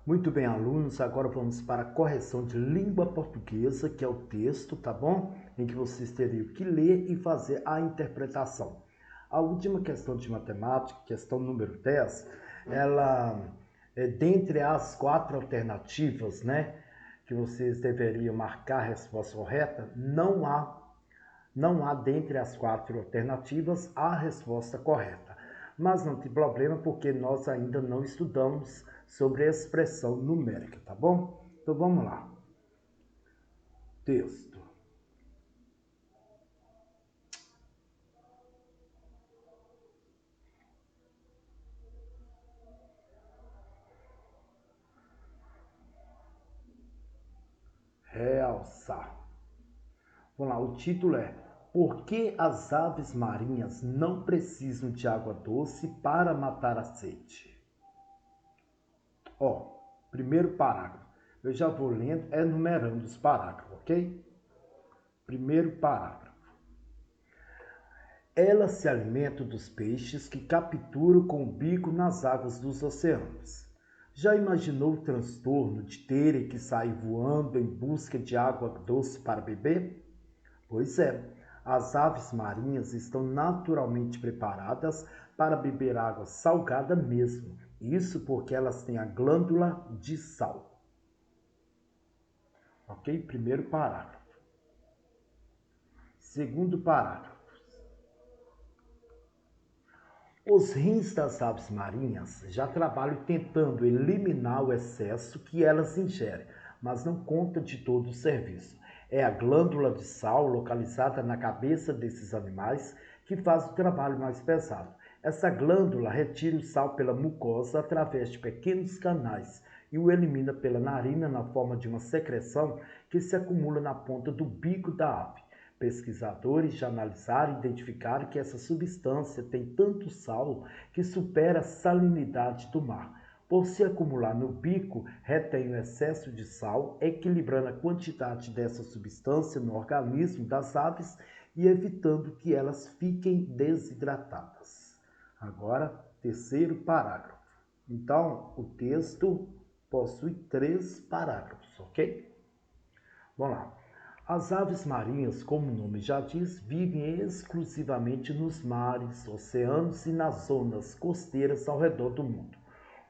Muito bem, alunos, agora vamos para a correção de língua portuguesa, que é o texto, tá bom? Em que vocês teriam que ler e fazer a interpretação. A última questão de matemática, questão número 10, ela é dentre as 4 alternativas, né, que vocês deveriam marcar a resposta correta, não há dentre as 4 alternativas a resposta correta. Mas não tem problema porque nós ainda não estudamos sobre a expressão numérica, tá bom? Então vamos lá. Texto. Realçar. Vamos lá, o título é: Por que as aves marinhas não precisam de água doce para matar a sede? Ó, primeiro parágrafo. Eu já vou lendo, enumerando os parágrafos, ok? Primeiro parágrafo. Ela se alimenta dos peixes que capturam com o bico nas águas dos oceanos. Já imaginou o transtorno de terem que sair voando em busca de água doce para beber? Pois é, as aves marinhas estão naturalmente preparadas para beber água salgada mesmo. Isso porque elas têm a glândula de sal. Ok? Primeiro parágrafo. Segundo parágrafo. Os rins das aves marinhas já trabalham tentando eliminar o excesso que elas ingerem, mas não conta de todo o serviço. É a glândula de sal localizada na cabeça desses animais que faz o trabalho mais pesado. Essa glândula retira o sal pela mucosa através de pequenos canais e o elimina pela narina na forma de uma secreção que se acumula na ponta do bico da ave. Pesquisadores já analisaram e identificaram que essa substância tem tanto sal que supera a salinidade do mar. Por se acumular no bico, retém o excesso de sal, equilibrando a quantidade dessa substância no organismo das aves e evitando que elas fiquem desidratadas. Agora, terceiro parágrafo. Então, o texto possui 3 parágrafos, ok? Vamos lá. As aves marinhas, como o nome já diz, vivem exclusivamente nos mares, oceanos e nas zonas costeiras ao redor do mundo.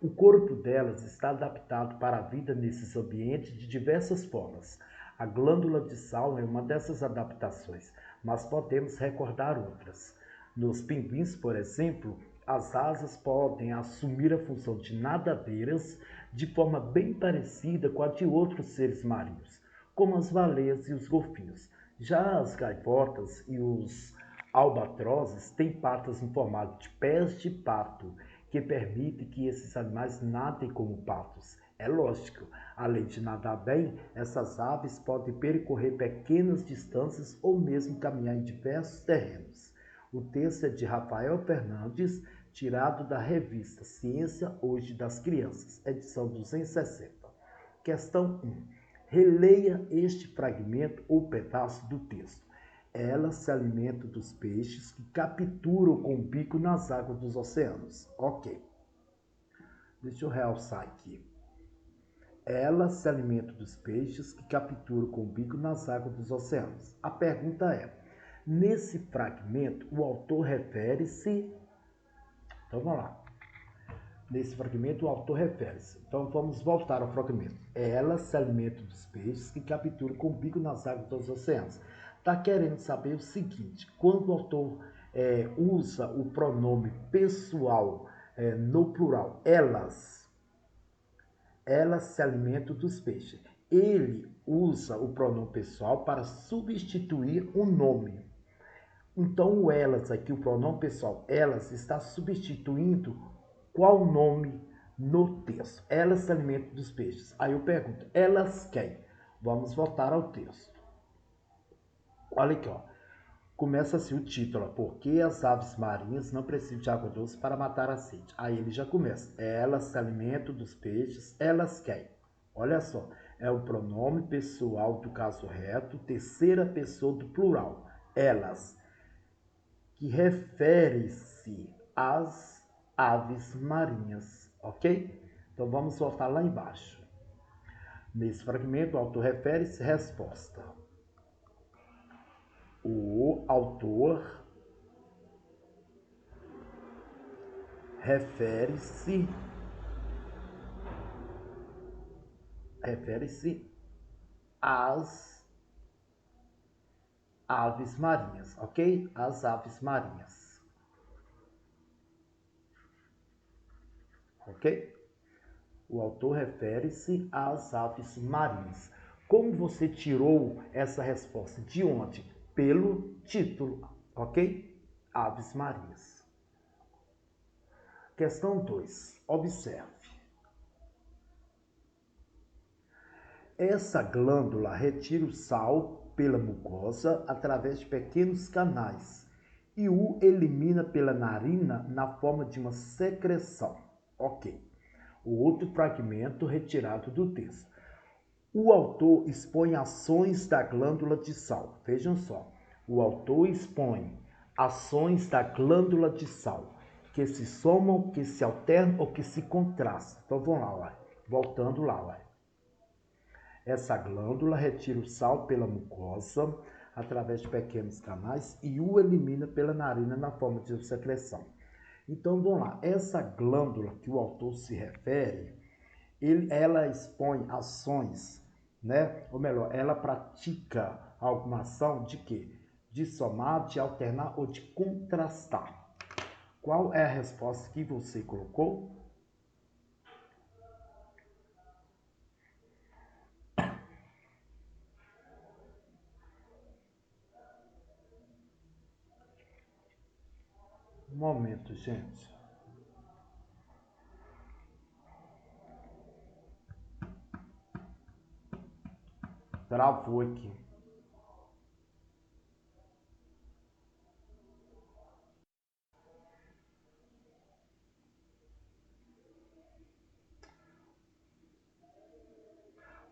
O corpo delas está adaptado para a vida nesses ambientes de diversas formas. A glândula de sal é uma dessas adaptações, mas podemos recordar outras. Nos pinguins, por exemplo, as asas podem assumir a função de nadadeiras de forma bem parecida com a de outros seres marinhos, como as baleias e os golfinhos. Já as gaivotas e os albatrozes têm patas no formato de pés de pato, que permite que esses animais nadem como patos. É lógico, além de nadar bem, essas aves podem percorrer pequenas distâncias ou mesmo caminhar em diversos terrenos. O texto é de Rafael Fernandes, tirado da revista Ciência Hoje das Crianças, edição 260. Questão 1. Releia este fragmento ou pedaço do texto. Ela se alimenta dos peixes que capturam com o bico nas águas dos oceanos. Ok. Deixa eu realçar aqui. Ela se alimenta dos peixes que capturam com o bico nas águas dos oceanos. A pergunta é: nesse fragmento, o autor refere-se. Então vamos lá. Nesse fragmento, o autor refere-se. Então vamos voltar ao fragmento. Ela se alimenta dos peixes que capturam com o bico nas águas dos oceanos. Está querendo saber o seguinte: quando o autor usa o pronome pessoal no plural, elas se alimentam dos peixes. Ele usa o pronome pessoal para substituir o nome. Então, o elas aqui, o pronome pessoal, elas, está substituindo qual nome no texto? Elas se alimentam dos peixes. Aí eu pergunto, elas quem? Vamos voltar ao texto. Olha aqui, ó. Começa assim o título, Por que as aves marinhas não precisam de água doce para matar a sede? Aí ele já começa, elas se alimentam dos peixes, elas quem? Olha só, é o pronome pessoal do caso reto, terceira pessoa do plural, elas, que refere-se às aves marinhas, ok? Então vamos voltar lá embaixo. Nesse fragmento, o autor refere-se resposta. O autor refere-se às aves marinhas, ok? As aves marinhas. Ok? O autor refere-se às aves marinhas. Como você tirou essa resposta? De onde? Pelo título, ok? Aves marinhas. Questão 2. Observe. Essa glândula retira o sal pela mucosa através de pequenos canais e o elimina pela narina na forma de uma secreção. Ok. O outro fragmento retirado do texto. O autor expõe ações da glândula de sal. Vejam só. O autor expõe ações da glândula de sal que se somam, que se alternam ou que se contrastam. Então vamos lá, ué. Voltando lá, ué. Essa glândula retira o sal pela mucosa através de pequenos canais e o elimina pela narina na forma de secreção. Então vamos lá. Essa glândula que o autor se refere, ela expõe ações, né? Ou melhor, ela pratica alguma ação de quê? De somar, de alternar ou de contrastar. Qual é a resposta que você colocou? Um momento, gente. Travou aqui.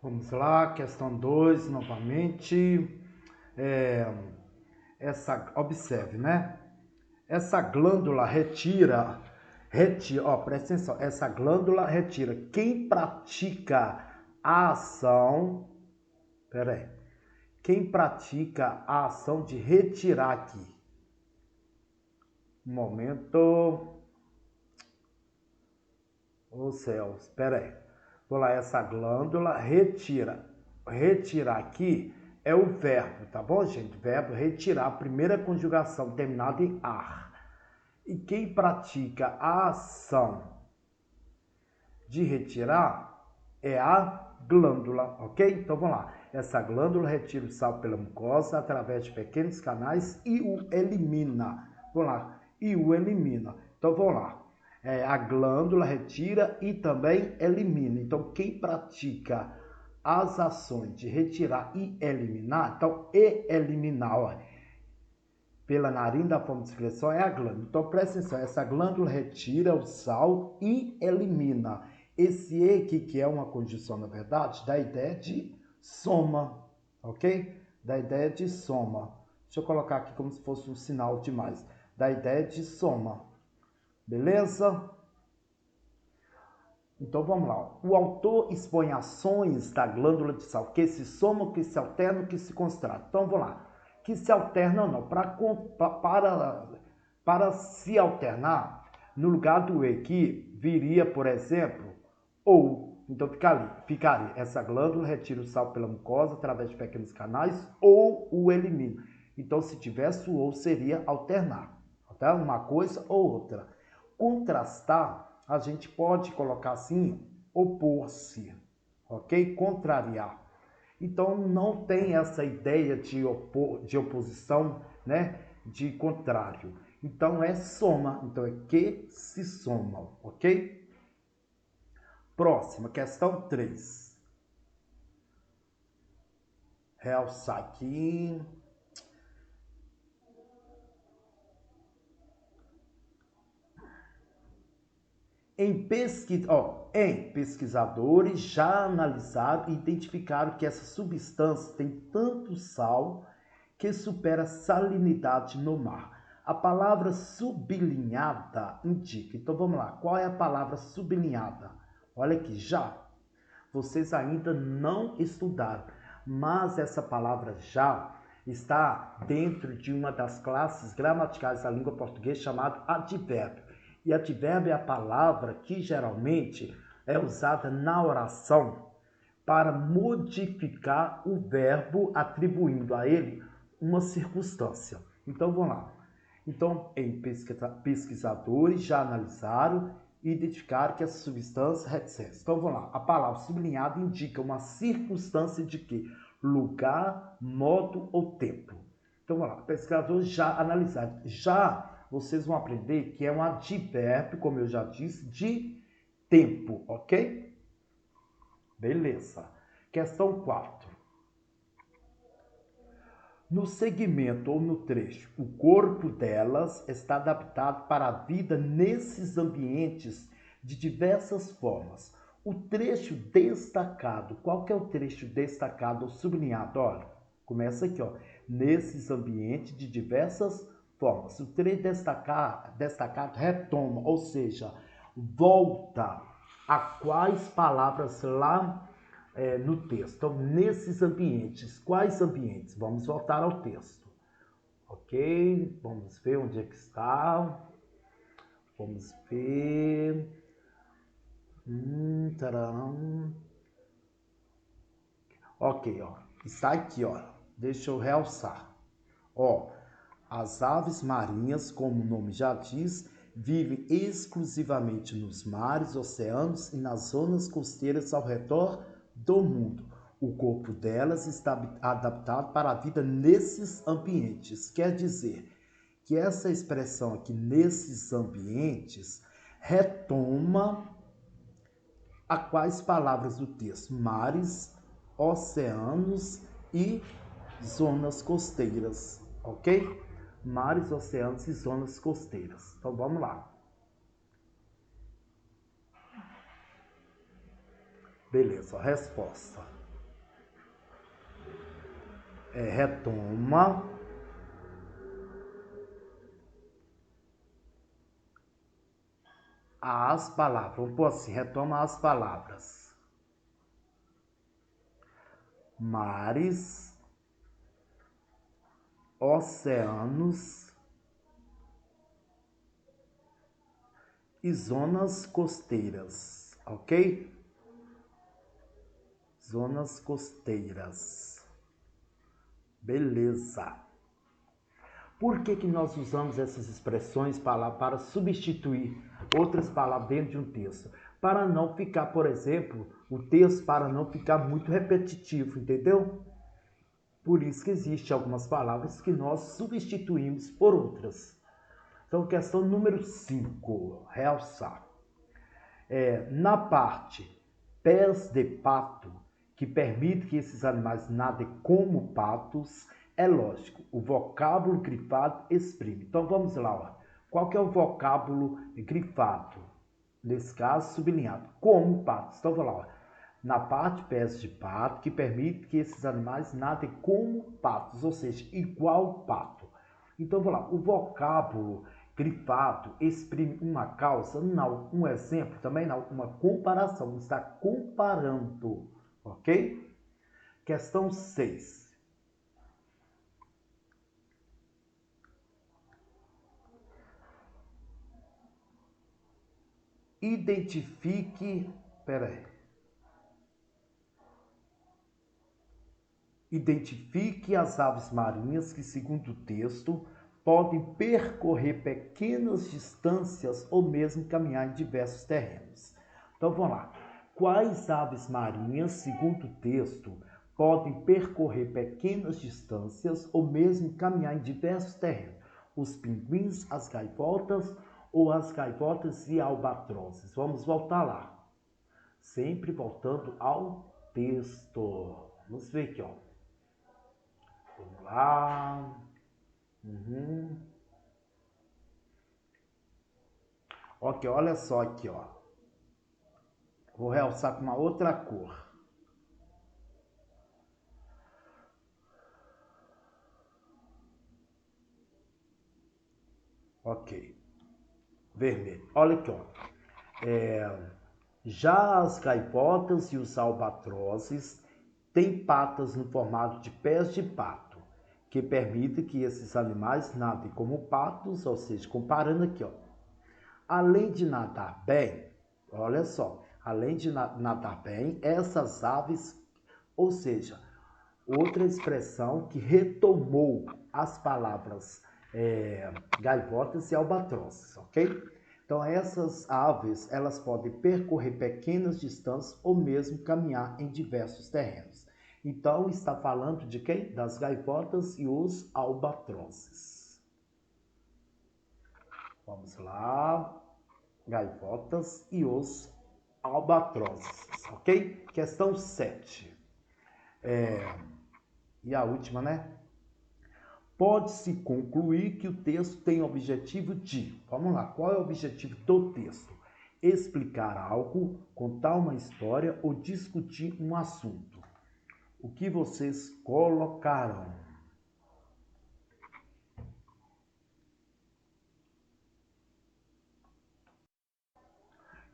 Vamos lá, questão 2, novamente. Observe, né? Essa glândula retira, ó, presta atenção, essa glândula retira. Quem pratica a ação, quem pratica a ação de retirar aqui? Um momento. Ô céus, vou lá, essa glândula retira. Retirar aqui é o verbo, tá bom, gente? Verbo retirar, a primeira conjugação terminada em ar. E quem pratica a ação de retirar é a glândula, ok? Então vamos lá. Essa glândula retira o sal pela mucosa através de pequenos canais e o elimina. Vamos lá. E o elimina. Então vamos lá. A glândula retira e também elimina. Então quem pratica as ações de retirar e eliminar, então eliminar, olha, pela narina da forma de secreção é a glândula. Então presta atenção, essa glândula retira o sal e elimina. Esse E aqui, que é uma conjunção, na verdade, dá a ideia de soma, ok? Dá a ideia de soma. Deixa eu colocar aqui como se fosse um sinal de mais. Dá a ideia de soma. Beleza? Então vamos lá. O autor expõe ações da glândula de sal que se somam, que se alternam, que se contrastam. Então vamos lá. Que se alternam ou não. Para se alternar, no lugar do E aqui, viria, por exemplo, ou. Então ficaria. Essa glândula retira o sal pela mucosa através de pequenos canais ou o elimina. Então se tivesse o ou, seria alternar. Tá? Uma coisa ou outra. Contrastar, a gente pode colocar assim, opor-se, ok? Contrariar. Então, não tem essa ideia de oposição, né? De contrário. Então, é soma. Então, é que se somam, ok? Próxima, questão 3. Realçar aqui. Em pesquisadores já analisaram e identificaram que essa substância tem tanto sal que supera a salinidade no mar. A palavra sublinhada indica. Então vamos lá, qual é a palavra sublinhada? Olha aqui, já. Vocês ainda não estudaram, mas essa palavra já está dentro de uma das classes gramaticais da língua portuguesa chamada advérbio. E advérbio é a palavra que geralmente é usada na oração para modificar o verbo, atribuindo a ele uma circunstância. Então, vamos lá. Então, pesquisadores já analisaram e identificaram que essa substância etc. Então, vamos lá. A palavra sublinhada indica uma circunstância de quê? Lugar, modo ou tempo. Então, vamos lá. Pesquisadores já analisaram. Já vocês vão aprender que é um advérbio, como eu já disse, de tempo, ok? Beleza. Questão 4. No segmento ou no trecho, o corpo delas está adaptado para a vida nesses ambientes de diversas formas. O trecho destacado, qual que é o trecho destacado ou sublinhado? Olha, começa aqui, ó. Nesses ambientes de diversas formas. O trecho destacado retoma, ou seja, volta a quais palavras lá no texto. Então, nesses ambientes, quais ambientes? Vamos voltar ao texto. Ok? Vamos ver onde é que está. Vamos ver. Taram. Ok, ó. Está aqui, ó. Deixa eu realçar. Ó, as aves marinhas, como o nome já diz, vivem exclusivamente nos mares, oceanos e nas zonas costeiras ao redor do mundo. O corpo delas está adaptado para a vida nesses ambientes. Quer dizer que essa expressão aqui, nesses ambientes, retoma a quais palavras do texto? Mares, oceanos e zonas costeiras, ok? Mares, oceanos e zonas costeiras. Então vamos lá. Beleza, a resposta retoma as palavras. Vamos pôr assim, retoma as palavras. Mares, oceanos e zonas costeiras, ok? Zonas costeiras. Beleza. Por que nós usamos essas expressões para substituir outras palavras dentro de um texto? Para não ficar, por exemplo, o texto para não ficar muito repetitivo, entendeu? Por isso que existem algumas palavras que nós substituímos por outras. Então, questão número 5, realçar. Na parte pés de pato, que permite que esses animais nadem como patos, é lógico, o vocábulo grifado exprime. Então vamos lá, ó. Qual que é o vocábulo grifado? Nesse caso, sublinhado, como patos. Então vamos lá, ó. Na parte pés de pato, que permite que esses animais nadem como patos, ou seja, igual pato. Então vamos lá, o vocábulo grifado exprime uma causa? Não. Um exemplo? Também não. Uma comparação. Está comparando. Ok? Questão 6. Identifique. Peraí. Identifique as aves marinhas que, segundo o texto, podem percorrer pequenas distâncias ou mesmo caminhar em diversos terrenos. Então vamos lá. Quais aves marinhas, segundo o texto, podem percorrer pequenas distâncias ou mesmo caminhar em diversos terrenos? Os pinguins, as gaivotas ou as gaivotas e albatrozes? Vamos voltar lá. Sempre voltando ao texto. Vamos ver aqui, ó. Vamos lá. Ok, olha só aqui, ó. Vou realçar com uma outra cor. Ok. Vermelho. Olha aqui, ó. Já as gaivotas e os albatrozes têm patas no formato de pés de pato, que permite que esses animais nadem como patos, ou seja, comparando aqui, ó. Além de nadar bem, olha só, além de nadar bem, essas aves, ou seja, outra expressão que retomou as palavras gaivotas e albatrozes, ok? Então essas aves, elas podem percorrer pequenas distâncias ou mesmo caminhar em diversos terrenos. Então está falando de quem? Das gaivotas e os albatrozes. Vamos lá, gaivotas e os albatrozes, ok? Questão 7. E a última, né? Pode-se concluir que o texto tem o objetivo de... Vamos lá, qual é o objetivo do texto? Explicar algo, contar uma história ou discutir um assunto. O que vocês colocaram?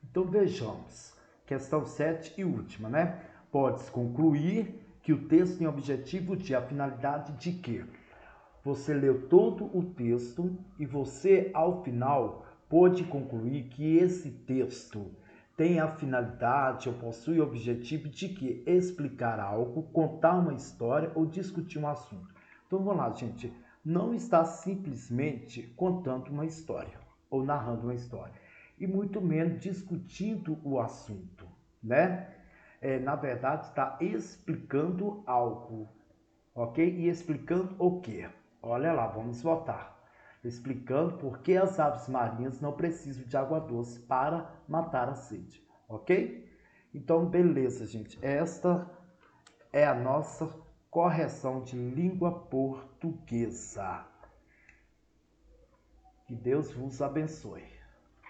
Então vejamos. Questão 7 e última, né? Pode-se concluir que o texto tem o objetivo de... A finalidade de quê? Você leu todo o texto e você, ao final, pode concluir que esse texto tem a finalidade ou possui o objetivo de que explicar algo, contar uma história ou discutir um assunto. Então vamos lá, gente. Não está simplesmente contando uma história ou narrando uma história, e muito menos discutindo o assunto, né? Na verdade, está explicando algo, ok? E explicando o quê? Olha lá, vamos voltar. Explicando por que as aves marinhas não precisam de água doce para matar a sede, ok? Então, beleza, gente. Esta é a nossa correção de língua portuguesa. Que Deus vos abençoe.